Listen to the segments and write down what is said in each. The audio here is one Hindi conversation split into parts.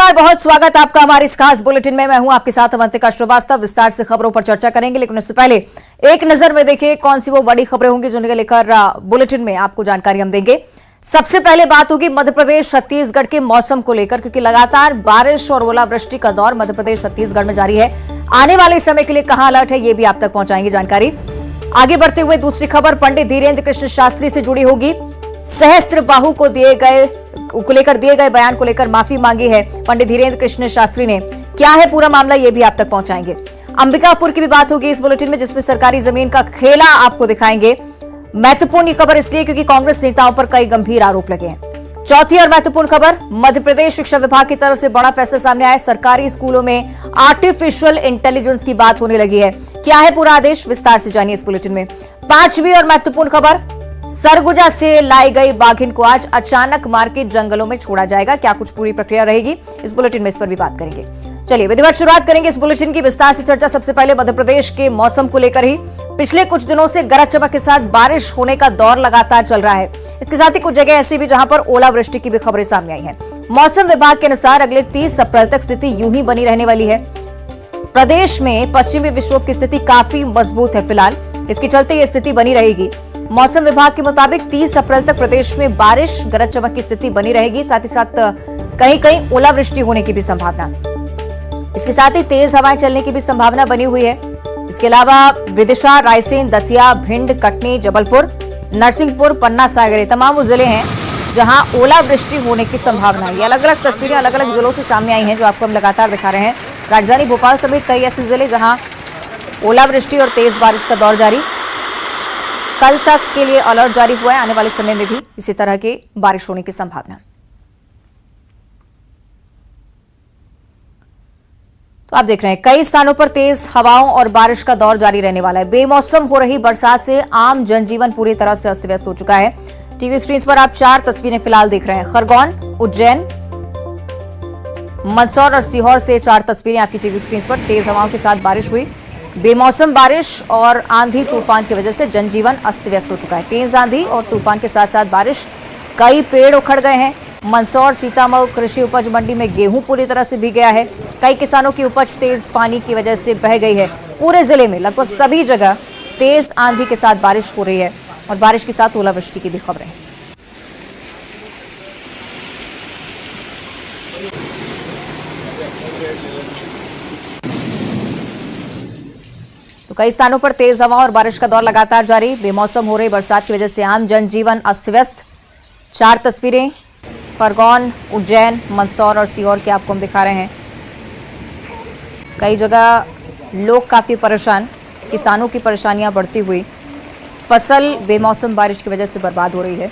नमस्कार, बहुत स्वागत आपका हमारे इस खास बुलेटिन में। मैं हूं आपके साथ अवंतिका श्रीवास्तव। विस्तार से खबरों पर चर्चा करेंगे, लेकिन उससे पहले एक नजर में देखिए कौन सी वो बड़ी खबरें होंगी जिन्हें लेकर बुलेटिन में आपको जानकारी हम देंगे। सबसे पहले बात होगी मध्य प्रदेश छत्तीसगढ़ के मौसम को लेकर, क्योंकि लगातार बारिश और ओलावृष्टि का दौर मध्य प्रदेश छत्तीसगढ़ में जारी है। आने वाले समय के लिए कहां अलर्ट है, ये भी आप तक पहुंचाएंगे जानकारी। आगे बढ़ते हुए दूसरी खबर पंडित धीरेन्द्र कृष्ण शास्त्री से जुड़ी होगी। सहस्त्रबाहु को लेकर दिए गए बयान को लेकर माफी मांगी है पंडित धीरेन्द्र कृष्ण शास्त्री ने। क्या है पूरा मामला, ये भी आप तक पहुंचाएंगे। अंबिकापुर की भी बात होगी इस बुलेटिन में, जिसमें सरकारी जमीन का खेला आपको दिखाएंगे। महत्वपूर्ण खबर इसलिए क्योंकि कांग्रेस नेताओं पर कई गंभीर आरोप लगे हैं। चौथी और महत्वपूर्ण खबर, मध्य प्रदेश शिक्षा विभाग की तरफ से बड़ा फैसला सामने आया। सरकारी स्कूलों में आर्टिफिशियल इंटेलिजेंस की बात होने लगी है। क्या है पूरा आदेश, विस्तार से जानिए इस बुलेटिन में। पांचवी और महत्वपूर्ण खबर, सरगुजा से लाई गई बाघिन को आज अचानक मार के जंगलों में छोड़ा जाएगा। क्या कुछ पूरी प्रक्रिया रहेगी, इस बुलेटिन में इस पर भी बात करेंगे। चलिए विधिवत शुरुआत करेंगे इस बुलेटिन की, विस्तार से चर्चा सबसे पहले मध्य प्रदेश के मौसम को लेकर ही। पिछले कुछ दिनों से गरज चमक के साथ बारिश होने का दौर लगातार चल रहा है। इसके साथ ही कुछ जगह ऐसी भी जहां पर ओलावृष्टि की भी खबरें सामने आई हैं। मौसम विभाग के अनुसार अगले 30 अप्रैल तक स्थिति यूं ही बनी रहने वाली है। प्रदेश में पश्चिमी विक्षोभ की स्थिति काफी मजबूत है फिलहाल, इसके चलते यह स्थिति बनी रहेगी। मौसम विभाग के मुताबिक 30 अप्रैल तक प्रदेश में बारिश गरज चमक की स्थिति बनी रहेगी। साथ ही साथ कहीं कहीं ओलावृष्टि होने की भी संभावना, इसके साथ ही तेज हवाएं चलने की भी संभावना बनी हुई है। इसके अलावा विदिशा, रायसेन, दतिया, भिंड, कटनी, जबलपुर, नरसिंहपुर, पन्ना, सागर, ये तमाम वो जिले हैं जहां ओलावृष्टि होने की संभावना है। ये अलग अलग तस्वीरें अलग अलग जिलों से सामने आई हैं जो आपको हम लगातार दिखा रहे हैं। राजधानी भोपाल समेत कई ऐसे जिले जहां ओलावृष्टि और तेज बारिश का दौर जारी। कल तक के लिए अलर्ट जारी हुआ है। आने वाले समय में भी इसी तरह की बारिश होने की संभावना। तो आप देख रहे हैं कई स्थानों पर तेज हवाओं और बारिश का दौर जारी रहने वाला है। बेमौसम हो रही बरसात से आम जनजीवन पूरी तरह से अस्त व्यस्त हो चुका है। टीवी स्क्रीन पर आप 4 तस्वीरें फिलहाल देख रहे हैं। खरगोन, उज्जैन, मंदसौर और सीहोर से 4 तस्वीरें आपकी टीवी स्क्रीन पर। तेज हवाओं के साथ बारिश हुई। बेमौसम बारिश और आंधी तूफान की वजह से जनजीवन अस्त व्यस्त हो चुका है। तेज आंधी और तूफान के साथ साथ बारिश, कई पेड़ उखड़ गए हैं। मंदसौर सीतामऊ कृषि उपज मंडी में गेहूं पूरी तरह से भीग गया है। कई किसानों की उपज तेज पानी की वजह से बह गई है। पूरे जिले में लगभग सभी जगह तेज आंधी के साथ बारिश हो रही है और बारिश के साथ ओलावृष्टि की भी खबरें हैं। तो कई स्थानों पर तेज हवा और बारिश का दौर लगातार जारी। बेमौसम हो रही बरसात की वजह से आम जनजीवन अस्त व्यस्त। 4 तस्वीरें खरगोन, उज्जैन, मंदसौर और सीहोर के आपको हम दिखा रहे हैं। कई जगह लोग काफी परेशान, किसानों की परेशानियां बढ़ती हुई, फसल बेमौसम बारिश की वजह से बर्बाद हो रही है।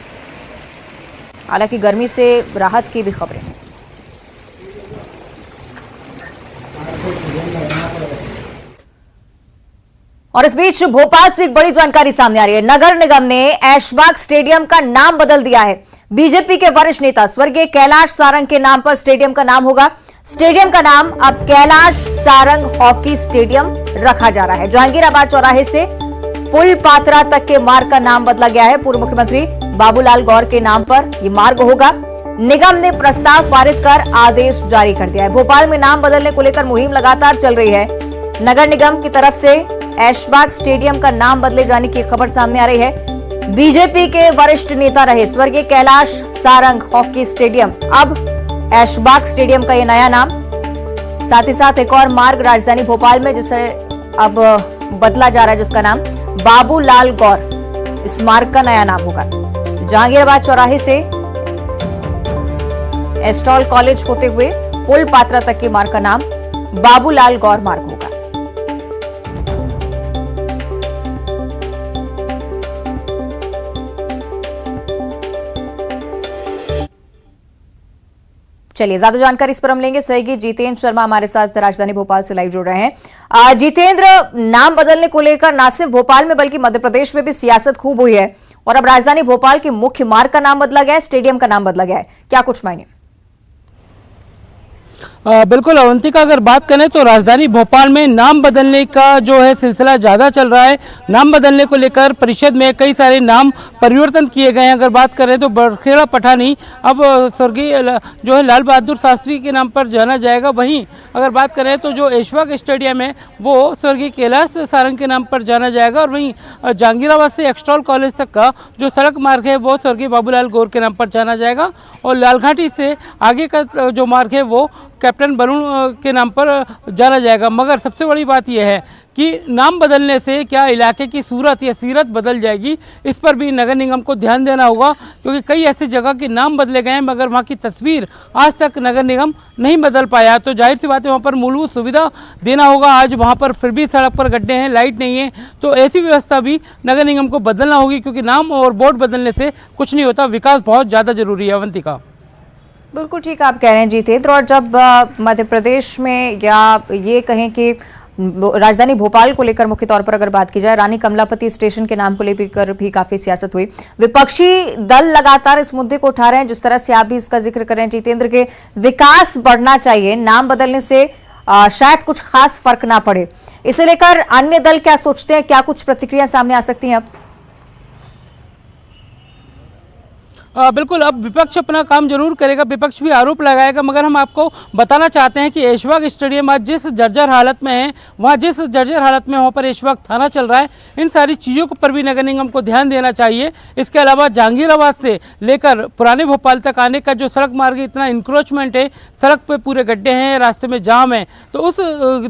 हालांकि गर्मी से राहत की भी खबरें हैं। और इस बीच भोपाल से एक बड़ी जानकारी सामने आ रही है। नगर निगम ने ऐशबाग स्टेडियम का नाम बदल दिया है। बीजेपी के वरिष्ठ नेता स्वर्गीय कैलाश सारंग के नाम पर स्टेडियम का नाम होगा। स्टेडियम का नाम अब कैलाश सारंग हॉकी स्टेडियम रखा जा रहा है। जहांगीराबाद चौराहे से पुल पात्रा तक के मार्ग का नाम बदला गया है। पूर्व मुख्यमंत्री बाबूलाल गौर के नाम पर यह मार्ग होगा। निगम ने प्रस्ताव पारित कर आदेश जारी कर दिया है। भोपाल में नाम बदलने को लेकर मुहिम लगातार चल रही है। नगर निगम की तरफ से ऐशबाग स्टेडियम का नाम बदले जाने की खबर सामने आ रही है। बीजेपी के वरिष्ठ नेता रहे स्वर्गीय कैलाश सारंग हॉकी स्टेडियम, अब ऐशबाग स्टेडियम का यह नया नाम। साथ ही साथ एक और मार्ग राजधानी भोपाल में जिसे अब बदला जा रहा है, जिसका नाम बाबूलाल गौर, इस मार्ग का नया नाम होगा। जहांगीराबाद चौराहे से एस्टॉल कॉलेज होते हुए पुल पात्रा तक के मार्ग का नाम बाबूलाल गौर मार्ग होगा। चलिए ज्यादा जानकारी इस पर हम लेंगे। सहयोगी जितेंद्र शर्मा हमारे साथ राजधानी भोपाल से लाइव जुड़ रहे हैं। जितेंद्र, नाम बदलने को लेकर न सिर्फ भोपाल में बल्कि मध्य प्रदेश में भी सियासत खूब हुई है और अब राजधानी भोपाल के मुख्य मार्ग का नाम बदला गया है, स्टेडियम का नाम बदला गया है। क्या कुछ मायने? बिल्कुल अवंतिका, अगर बात करें तो राजधानी भोपाल में नाम बदलने का जो है सिलसिला ज़्यादा चल रहा है। नाम बदलने को लेकर परिषद में कई सारे नाम परिवर्तन किए गए हैं। अगर बात करें तो बरखेड़ा पठानी अब स्वर्गीय जो है लाल बहादुर शास्त्री के नाम पर जाना जाएगा। वहीं अगर बात करें तो जो ऐशबाग स्टेडियम है वो स्वर्गीय कैलाश सारंग के नाम पर जाना जाएगा। और वहीं जहांगीराबाद से एक्सटॉल कॉलेज तक का जो सड़क मार्ग है वो स्वर्गीय बाबूलाल गौर के नाम पर जाना जाएगा। और लालघाटी से आगे का जो मार्ग है वो कैप्टन वरुण के नाम पर जाना जाएगा। मगर सबसे बड़ी बात यह है कि नाम बदलने से क्या इलाके की सूरत या सीरत बदल जाएगी, इस पर भी नगर निगम को ध्यान देना होगा। क्योंकि कई ऐसी जगह के नाम बदले गए हैं मगर वहाँ की तस्वीर आज तक नगर निगम नहीं बदल पाया। तो जाहिर सी बात है वहाँ पर मूलभूत सुविधा देना होगा। आज वहाँ पर फिर भी सड़क पर गड्ढे हैं, लाइट नहीं है, तो ऐसी व्यवस्था भी नगर निगम को बदलना होगी। क्योंकि नाम और बोर्ड बदलने से कुछ नहीं होता, विकास बहुत ज़्यादा जरूरी है। अवंतिका, बिल्कुल ठीक आप कह रहे हैं जितेंद्र। और जब मध्य प्रदेश में या ये कहें कि राजधानी भोपाल को लेकर मुख्य तौर पर अगर बात की जाए, रानी कमलापति स्टेशन के नाम को लेकर भी काफी सियासत हुई। विपक्षी दल लगातार इस मुद्दे को उठा रहे हैं, जिस तरह से आप भी इसका जिक्र करें जितेंद्र के विकास बढ़ना चाहिए, नाम बदलने से शायद कुछ खास फर्क ना पड़े। इसे लेकर अन्य दल क्या सोचते हैं, क्या कुछ प्रतिक्रिया सामने आ सकती हैं अब? बिल्कुल, अब विपक्ष अपना काम जरूर करेगा, विपक्ष भी आरोप लगाएगा। मगर हम आपको बताना चाहते हैं कि ऐशबाग स्टेडियम आज जिस जर्जर हालत में है, वहाँ पर ऐशबाग थाना चल रहा है। इन सारी चीज़ों पर भी नगर निगम को ध्यान देना चाहिए। इसके अलावा जहांगीराबाद से लेकर पुराने भोपाल तक आने का जो सड़क मार्ग है, इतना इंक्रोचमेंट है, सड़क पे पूरे गड्ढे हैं, रास्ते में जाम है, तो उस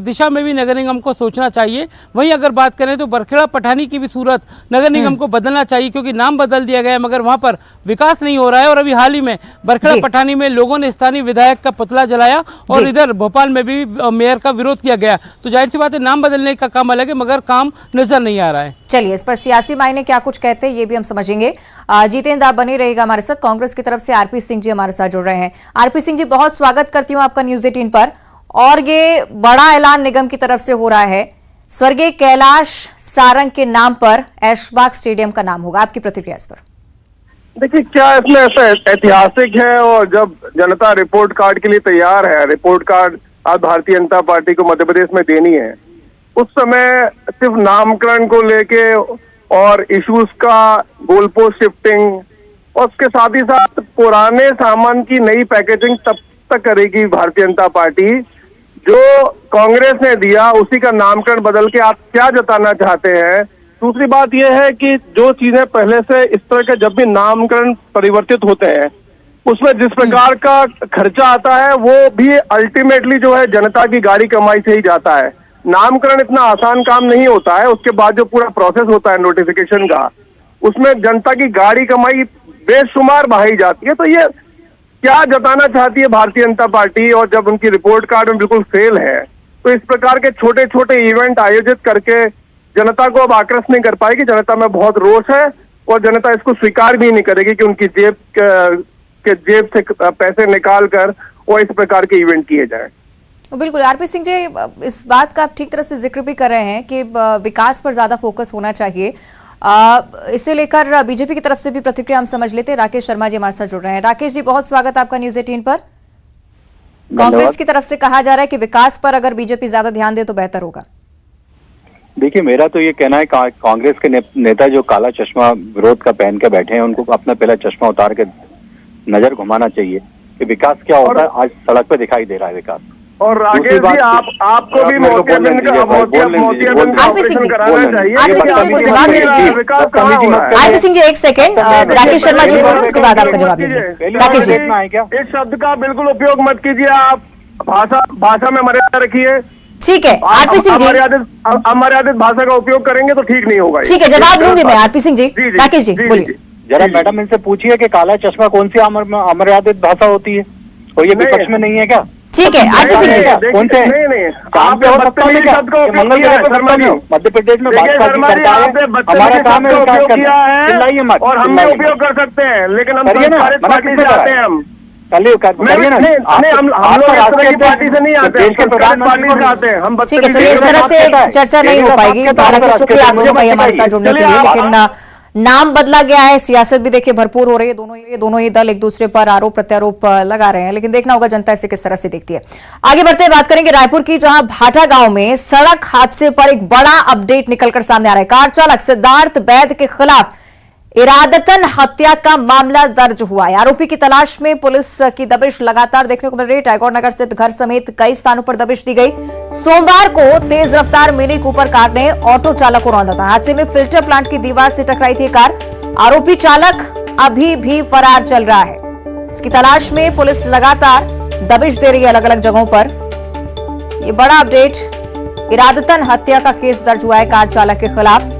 दिशा में भी नगर निगम को सोचना चाहिए। वहीं अगर बात करें तो बरखेड़ा पठानी की भी सूरत नगर निगम को बदलना चाहिए। क्योंकि नाम बदल दिया गया है मगर वहाँ पर विकास नहीं हो रहा है। और अभी हाल ही में बरखेड़ा पठानी में लोगों ने स्थानीय विधायक का पुतला जलाया और इधर भोपाल में भी मेयर का विरोध किया गया। तो जाहिर सी बात है नाम बदलने का काम अलग है मगर काम नजर नहीं आ रहा है। चलिए, इस पर सियासी मायने क्या कुछ कहते हैं ये भी हम समझेंगे। जितेंद्र आप बने रहिएगा हमारे साथ। कांग्रेस की तरफ से आरपी सिंह जी हमारे साथ जुड़ रहे हैं। आरपी सिंह जी, बहुत स्वागत करती हूँ आपका न्यूज 18 पर। और ये बड़ा ऐलान निगम की तरफ से हो रहा है, स्वर्गीय कैलाश सारंग के नाम पर ऐशबाग स्टेडियम का नाम होगा, आपकी प्रतिक्रिया इस पर? देखिए, क्या इसमें ऐसा ऐतिहासिक है और जब जनता रिपोर्ट कार्ड के लिए तैयार है, रिपोर्ट कार्ड आज भारतीय जनता पार्टी को मध्य प्रदेश में देनी है, उस समय सिर्फ नामकरण को लेके और इश्यूज का गोलपोस्ट शिफ्टिंग और उसके साथ ही साथ पुराने सामान की नई पैकेजिंग तब तक करेगी भारतीय जनता पार्टी। जो कांग्रेस ने दिया उसी का नामकरण बदल के आप क्या जताना चाहते हैं? दूसरी बात यह है कि जो चीजें पहले से इस तरह के जब भी नामकरण परिवर्तित होते हैं उसमें जिस प्रकार का खर्चा आता है वो भी अल्टीमेटली जो है जनता की गाड़ी कमाई से ही जाता है। नामकरण इतना आसान काम नहीं होता है, उसके बाद जो पूरा प्रोसेस होता है नोटिफिकेशन का, उसमें जनता की गाड़ी कमाई बेशुमार बहाई जाती है। तो ये क्या जताना चाहती है भारतीय जनता पार्टी? और जब उनकी रिपोर्ट कार्ड में बिल्कुल फेल है तो इस प्रकार के छोटे छोटे इवेंट आयोजित करके जनता को अब आकृष्ट नहीं कर पाएगी। जनता में बहुत रोष है और जनता इसको स्वीकार भी नहीं करेगी कि उनकी जेब से पैसे निकाल कर और इस प्रकार के इवेंट किए जाए। बिल्कुल, आरपी सिंह जी, इस बात का आप ठीक तरह से जिक्र भी कर रहे हैं कि विकास पर ज्यादा फोकस होना चाहिए। इसे लेकर बीजेपी की तरफ से भी प्रतिक्रिया हम समझ लेते हैं। राकेश शर्मा जी हमारे साथ जुड़ रहे हैं। राकेश जी, बहुत स्वागत आपका न्यूज 18 पर। कांग्रेस की तरफ से कहा जा रहा है कि विकास पर अगर बीजेपी ज्यादा ध्यान दे तो बेहतर होगा। देखिए, मेरा तो ये कहना है कांग्रेस के नेता जो काला चश्मा विरोध का पहन के बैठे हैं उनको अपना पहला चश्मा उतार के नजर घुमाना चाहिए कि विकास क्या होता है। आज सड़क पे दिखाई दे रहा है विकास। और राकेश जी, आपको भी मोतियाबिंद का ऑपरेशन कराना चाहिए। आरपी सिंह जी, एक सेकेंड, राकेश शर्मा जी बोलो, उसके बाद आपका जवाब देंगे। राकेश जी, इस शब्द का बिल्कुल उपयोग मत कीजिए। आप भाषा में मर्यादा रखिए। ठीक है आरपी सिंह जी, अमर्यादित भाषा का उपयोग करेंगे तो ठीक नहीं होगा। ठीक है, जवाब दूंगी मैं आरपी सिंह जी। राकेश जी बोलिए। जरा मैडम इनसे पूछिए कि काला चश्मा कौन सी अमर्यादित भाषा होती है और ये विपक्ष में नहीं है क्या? ठीक है आरपी सिंह जी, कौन से आपने मध्य प्रदेश में भाजपा की सरकार है, हमारा काम है विकास करना, चिल्लाइए मत। और हम भी उपयोग कर सकते हैं लेकिन हम पार्टी से आते हैं। हम पार्टी से नहीं आते, पार्टी से आते हैं हम। ठीक है, चलिए इस तरह से चर्चा नहीं हो पाएगी। हालांकि शुक्रिया आप दोनों का हमारे साथ जुड़ने के लिए, लेकिन नाम बदला गया है, सियासत भी देखिए भरपूर हो रही है, दोनों ही दल एक दूसरे पर आरोप प्रत्यारोप लगा रहे हैं, लेकिन देखना होगा जनता इसे किस तरह से देखती है। आगे बढ़ते बात करेंगे रायपुर की, जहां भाटा गांव में सड़क हादसे पर एक बड़ा अपडेट निकलकर सामने आ रहा है। कार चालक सिद्धार्थ वैद के खिलाफ इरादतन हत्या का मामला दर्ज हुआ है। आरोपी की तलाश में पुलिस की दबिश लगातार देखने को मिल रही है। टैगोर नगर स्थित घर समेत कई स्थानों पर दबिश दी गई। सोमवार को तेज रफ्तार मिनी कूपर कार ने ऑटो चालक को रौंदा था। हादसे में फिल्टर प्लांट की दीवार से टकराई थी कार। आरोपी चालक अभी भी फरार चल रहा है। उसकी तलाश में पुलिस लगातार दबिश दे रही है अलग अलग जगहों पर। यह बड़ा अपडेट, इरादतन हत्या का केस दर्ज हुआ है कार चालक के खिलाफ।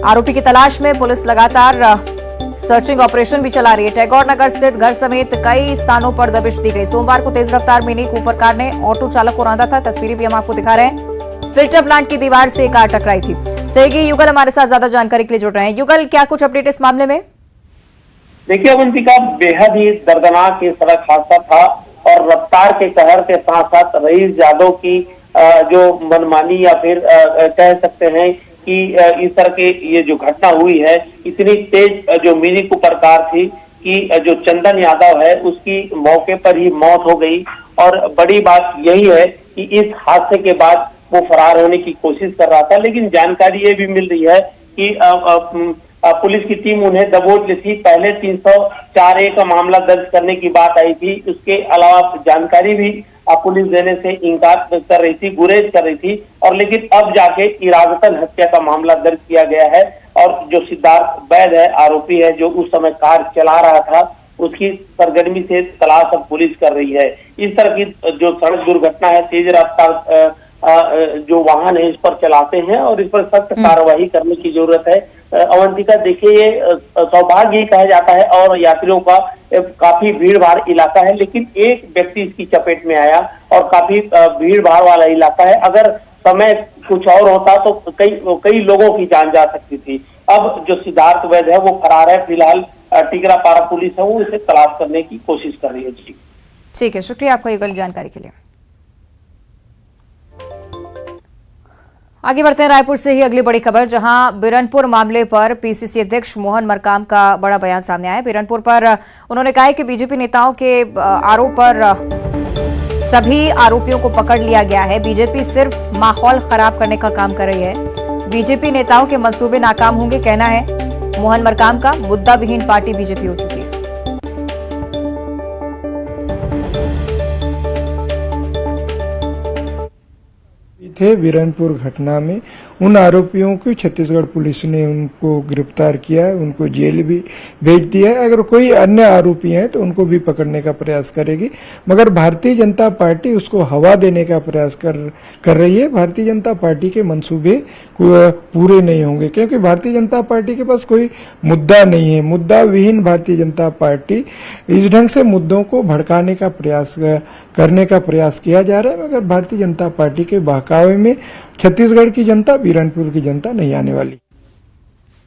आरोपी की तलाश में पुलिस लगातार सर्चिंग ऑपरेशन भी चला रही है। टैगोर नगर स्थित घर समेत कई स्थानों पर दबिश दी गई। सोमवार को तेज रफ्तार मिनी कूपर कार ने ऑटो चालक को रौंदा था। तस्वीरें भी हम आपको दिखा रहे हैं। फिल्टर प्लांट की दीवार से कार टकराई थी। सहयोगी युगल हमारे साथ ज्यादा जानकारी के लिए जुड़ रहे हैं। युगल, क्या कुछ अपडेट इस मामले में? देखिए अवंतिका, बेहद ही दर्दनाक ये सड़क हादसा था और रफ्तार के कहर के साथ साथ रईस यादव की जो मनमानी या फिर कह सकते हैं कि इस तरह के ये जो घटना हुई है, इतनी तेज जो मिनी कूपर कार थी कि जो चंदन यादव है उसकी मौके पर ही मौत हो गई। और बड़ी बात यही है कि इस हादसे के बाद वो फरार होने की कोशिश कर रहा था, लेकिन जानकारी ये भी मिल रही है कि पुलिस की टीम उन्हें दबोच ली थी। पहले 304A का मामला दर्ज करने की बात आई थी। उसके अलावा जानकारी भी पुलिस देने से इंकार कर रही थी, गुरेज कर रही थी, और लेकिन अब जाके इरादतन हत्या का मामला दर्ज किया गया है। और जो सिद्धार्थ वैद है, आरोपी है, जो उस समय कार चला रहा था, उसकी सरगर्मी से तलाश अब पुलिस कर रही है। इस तरह की जो सड़क दुर्घटना है, तेज रफ्तार जो वाहन है इस पर चलाते हैं और इस पर सख्त कार्रवाई करने की जरूरत है। अवंतिका, देखिए ये सौभाग्य ही कहा जाता है और यात्रियों का काफी भीड़ भाड़ इलाका है, लेकिन एक व्यक्ति इसकी चपेट में आया और काफी भीड़ भाड़ वाला इलाका है। अगर समय कुछ और होता तो कई लोगों की जान जा सकती थी। अब जो सिद्धार्थ वैद है वो फरार है। फिलहाल टिकरापारा पुलिस है वो इसे तलाश करने की कोशिश कर रही है। जी ठीक है, शुक्रिया आपको युगल जानकारी के लिए। आगे बढ़ते हैं रायपुर से ही अगली बड़ी खबर, जहां बिरनपुर मामले पर पीसीसी अध्यक्ष मोहन मरकाम का बड़ा बयान सामने आया। बिरनपुर पर उन्होंने कहा है कि बीजेपी नेताओं के आरोप पर सभी आरोपियों को पकड़ लिया गया है। बीजेपी सिर्फ माहौल खराब करने का काम कर रही है। बीजेपी नेताओं के मंसूबे नाकाम होंगे, कहना है मोहन मरकाम का। मुद्दा विहीन पार्टी बीजेपी हो चुकी है। थे बिरनपुर घटना में उन आरोपियों को छत्तीसगढ़ पुलिस ने उनको गिरफ्तार किया है, उनको जेल भी भेज दिया है। अगर कोई अन्य आरोपी हैं तो उनको भी पकड़ने का प्रयास करेगी, मगर भारतीय जनता पार्टी उसको हवा देने का प्रयास कर रही है। भारतीय जनता पार्टी के मंसूबे पूरे नहीं होंगे, क्योंकि भारतीय जनता पार्टी के पास कोई मुद्दा नहीं है। मुद्दा विहीन भारतीय जनता पार्टी इस ढंग से मुद्दों को भड़काने का प्रयास करने का प्रयास किया जा रहा है, मगर भारतीय जनता पार्टी के बहकावे में छत्तीसगढ़ की जनता, बिरनपुर की जनता नहीं आने वाली।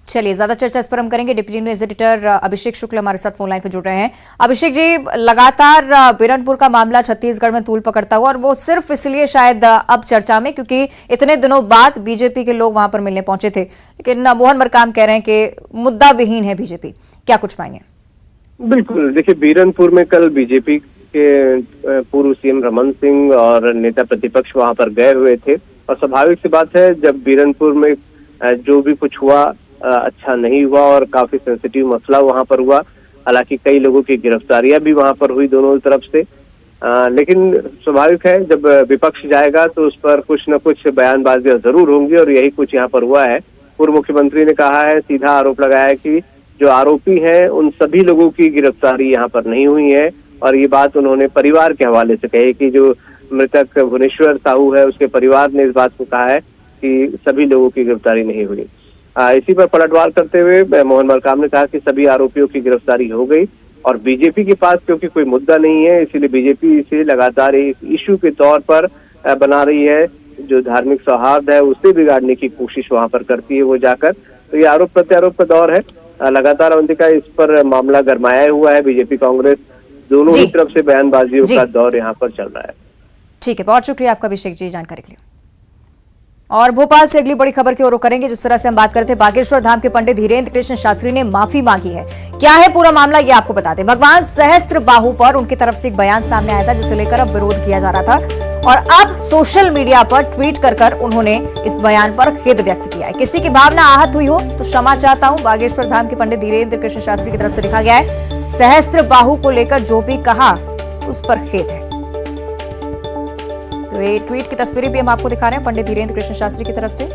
चलिए, ज्यादा चर्चा इस पर हम करेंगे। डिप्टी न्यूज एडिटर अभिषेक शुक्ल हमारे साथ फोन लाइन पर जुड़ रहे हैं। अभिषेक जी, लगातार बिरनपुर का मामला छत्तीसगढ़ में तूल पकड़ता हुआ, और वो सिर्फ इसलिए शायद अब चर्चा में क्योंकि इतने दिनों बाद बीजेपी के लोग वहां पर मिलने पहुंचे थे, लेकिन मोहन मरकाम कह रहे हैं कि मुद्दा विहीन है बीजेपी। क्या कुछ मायने? बिल्कुल, देखिए बीरनपुर में कल बीजेपी के पूर्व सीएम रमन सिंह और नेता प्रतिपक्ष वहां पर गए हुए थे, और स्वाभाविक सी बात है जब बीरनपुर में जो भी कुछ हुआ अच्छा नहीं हुआ और काफी सेंसिटिव मसला वहां पर हुआ। हालांकि कई लोगों की गिरफ्तारियां भी वहां पर हुई दोनों तरफ से, लेकिन स्वाभाविक है जब विपक्ष जाएगा तो उस पर कुछ न कुछ बयानबाजियां जरूर होंगी, और यही कुछ यहाँ पर हुआ है। पूर्व मुख्यमंत्री ने कहा है, सीधा आरोप लगाया है कि जो आरोपी हैं उन सभी लोगों की गिरफ्तारी यहाँ पर नहीं हुई है, और ये बात उन्होंने परिवार के हवाले से कही कि जो मृतक भुवनेश्वर साहू है उसके परिवार ने इस बात को कहा है कि सभी लोगों की गिरफ्तारी नहीं हुई। इसी पर पलटवार करते हुए मोहन मरकाम ने कहा कि सभी आरोपियों की गिरफ्तारी हो गई, और बीजेपी के पास क्योंकि कोई मुद्दा नहीं है इसीलिए बीजेपी इसे लगातार एक इशू के तौर पर बना रही है। जो धार्मिक सौहार्द है उसे बिगाड़ने की कोशिश वहां पर करती है वो जाकर। तो ये आरोप प्रत्यारोप का दौर है लगातार। अवंतिका, इस पर मामला गरमाया हुआ है। बीजेपी कांग्रेस दोनों ही तरफ से बयानबाजियों का दौर यहाँ पर चल रहा है। ठीक है, बहुत शुक्रिया आपका अभिषेक जी जानकारी के लिए। और भोपाल से अगली बड़ी खबर की ओर रुख करेंगे। जिस तरह से हम बात करते हैं, बागेश्वर धाम के पंडित धीरेन्द्र कृष्ण शास्त्री ने माफी मांगी है। क्या है पूरा मामला, ये आपको बता दें। भगवान सहस्त्र बाहु पर उनकी तरफ से एक बयान सामने आया था, जिसे लेकर अब विरोध किया जा रहा था, और अब सोशल मीडिया पर ट्वीट कर उन्होंने इस बयान पर खेद व्यक्त किया है। किसी की भावना आहत हुई हो तो क्षमा चाहता हूं। बागेश्वर धाम के पंडित धीरेन्द्र कृष्ण शास्त्री की तरफ से लिखा गया है, सहस्त्र बाहु को लेकर जो भी कहा उस पर खेद है। तो ये ट्वीट की तस्वीरें भी हम आपको दिखा रहे हैं पंडित धीरेन्द्र कृष्ण शास्त्री की तरफ से।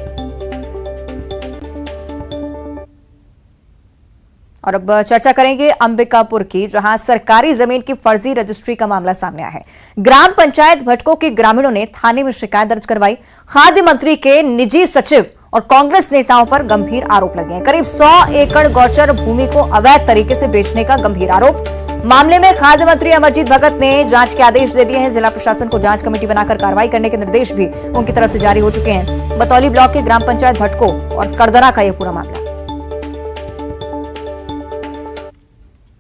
और अब चर्चा करेंगे अंबिकापुर की, जहां सरकारी जमीन की फर्जी रजिस्ट्री का मामला सामने आया है। ग्राम पंचायत भटको के ग्रामीणों ने थाने में शिकायत दर्ज करवाई। खाद्य मंत्री के निजी सचिव और कांग्रेस नेताओं पर गंभीर आरोप लगे हैं। करीब 100 एकड़ गौचर भूमि को अवैध तरीके से बेचने का गंभीर आरोप। मामले में खाद्य मंत्री अमरजीत भगत ने जांच के आदेश दे दिए हैं। जिला प्रशासन को जांच कमेटी बनाकर कार्रवाई करने के निर्देश भी उनकी तरफ से जारी हो चुके हैं। बतौली ब्लॉक के ग्राम पंचायत भटको और करदरा का यह पूरा मामला।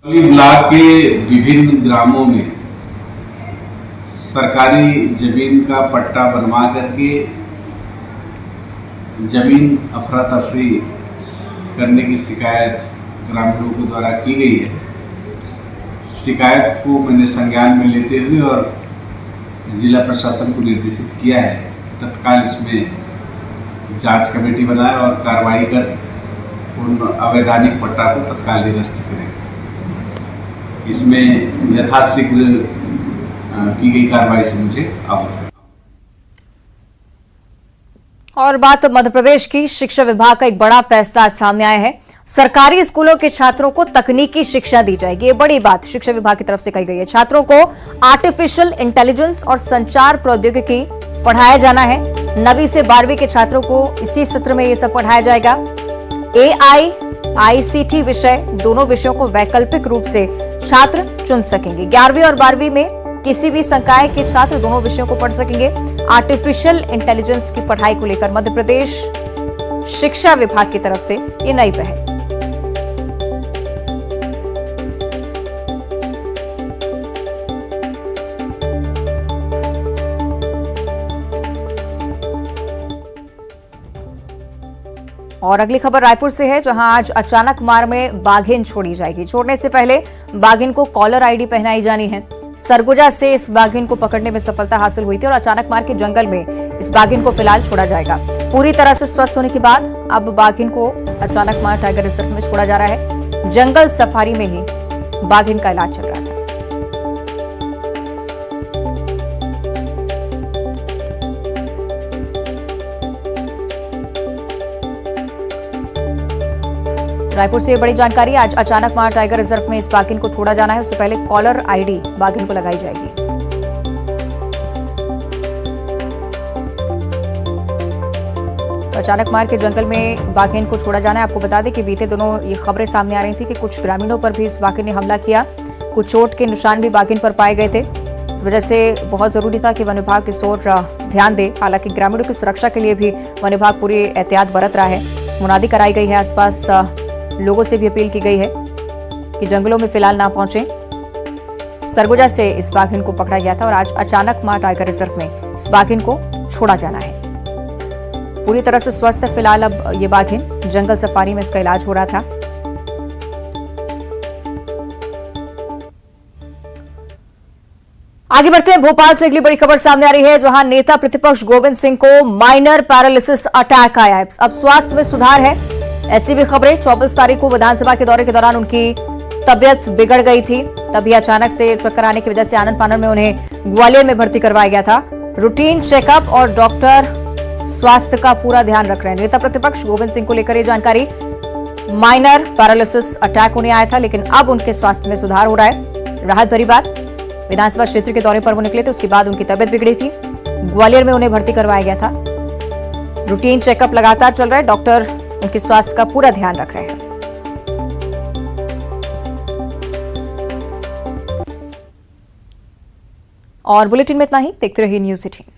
ब्लॉक के विभिन्न ग्रामों में सरकारी जमीन का पट्टा बनवा करके जमीन अफरा तफरी करने की शिकायत ग्रामीणों के द्वारा की गई है। शिकायत को मैंने संज्ञान में लेते हुए और जिला प्रशासन को निर्देशित किया है, तत्काल इसमें जांच कमेटी बनाए और कार्रवाई कर उन अवैधानिक पट्टा को तत्काल निरस्त करें। इसमें यथाशीघ्र की गई कार्रवाई से मुझे अवगत है। और बात मध्य प्रदेश की, शिक्षा विभाग का एक बड़ा फैसला आज सामने आया है। सरकारी स्कूलों के छात्रों को तकनीकी शिक्षा दी जाएगी। ये बड़ी बात शिक्षा विभाग की तरफ से कही गई है। छात्रों को आर्टिफिशियल इंटेलिजेंस और संचार प्रौद्योगिकी पढ़ाया जाना है। 9वीं से 12वीं के छात्रों को इसी सत्र में ये सब पढ़ाया जाएगा। AI, ICT विषय, दोनों विषयों को वैकल्पिक रूप से छात्र चुन सकेंगे। 11वीं और 12वीं में किसी भी संकाय के छात्र दोनों विषयों को पढ़ सकेंगे। आर्टिफिशियल इंटेलिजेंस की पढ़ाई को लेकर मध्य प्रदेश शिक्षा विभाग की तरफ से ये नई पहल। और अगली खबर रायपुर से है, जहां आज अचानक मार में बाघिन छोड़ी जाएगी। छोड़ने से पहले बाघिन को कॉलर आईडी पहनाई जानी है। सरगुजा से इस बाघिन को पकड़ने में सफलता हासिल हुई थी और अचानक मार के जंगल में इस बाघिन को फिलहाल छोड़ा जाएगा। पूरी तरह से स्वस्थ होने के बाद अब बाघिन को अचानक मार टाइगर रिजर्व में छोड़ा जा रहा है। जंगल सफारी में ही बाघिन का इलाज चल रहा था। रायपुर से बड़ी जानकारी, आज अचानक मार टाइगर रिजर्व में इस बाघिन को छोड़ा जाना है। उससे पहले कॉलर आईडी बाघिन को लगाई जाएगी। अचानक मार के जंगल में बाघिन को छोड़ा जाना है। आपको बता दें कि बीते दिनों ये खबरें सामने आ रही थी कि कुछ ग्रामीणों पर भी इस बाघिन ने हमला किया। कुछ चोट के निशान भी बाघिन पर पाए गए थे। इस वजह से बहुत जरूरी था कि वन विभाग इस ओर ध्यान दे। हालांकि ग्रामीणों की सुरक्षा के लिए भी वन विभाग पूरी एहतियात बरत रहा है। मुनादी कराई गई है। आसपास लोगों से भी अपील की गई है कि जंगलों में फिलहाल ना पहुंचे। सरगुजा से इस बाघिन को पकड़ा गया था और आज अचानक मार टाइगर रिजर्व में इस बाघिन को छोड़ा जाना है। पूरी तरह से स्वस्थ है फिलहाल अब ये बाघिन। जंगल सफारी में इसका इलाज हो रहा था। आगे बढ़ते हैं, भोपाल से अगली बड़ी खबर सामने आ रही है, जहां नेता प्रतिपक्ष गोविंद सिंह को माइनर पैरालिसिस अटैक आया है। अब स्वास्थ्य में सुधार है, ऐसी भी खबरें। 24 तारीख को विधानसभा के दौरे के दौरान उनकी तबियत बिगड़ गई थी। तभी अचानक से चक्कर आने की वजह से आनंद फानन में उन्हें ग्वालियर में भर्ती करवाया गया था। रूटीन चेकअप और डॉक्टर स्वास्थ्य का पूरा ध्यान रख रहे हैं। नेता प्रतिपक्ष गोविंद सिंह को लेकर ये जानकारी, माइनर पैरालिसिस अटैक उन्हें आया था, लेकिन अब उनके स्वास्थ्य में सुधार हो रहा है। राहत भरी बात। विधानसभा क्षेत्र के दौरे पर वो निकले थे, उसके बाद उनकी तबियत बिगड़ी थी। ग्वालियर में उन्हें भर्ती करवाया गया था। रूटीन चेकअप लगातार चल रहा है। डॉक्टर उनके स्वास्थ्य का पूरा ध्यान रख रहे हैं। और बुलेटिन में इतना ही। देखते रहिए न्यूज़ 18।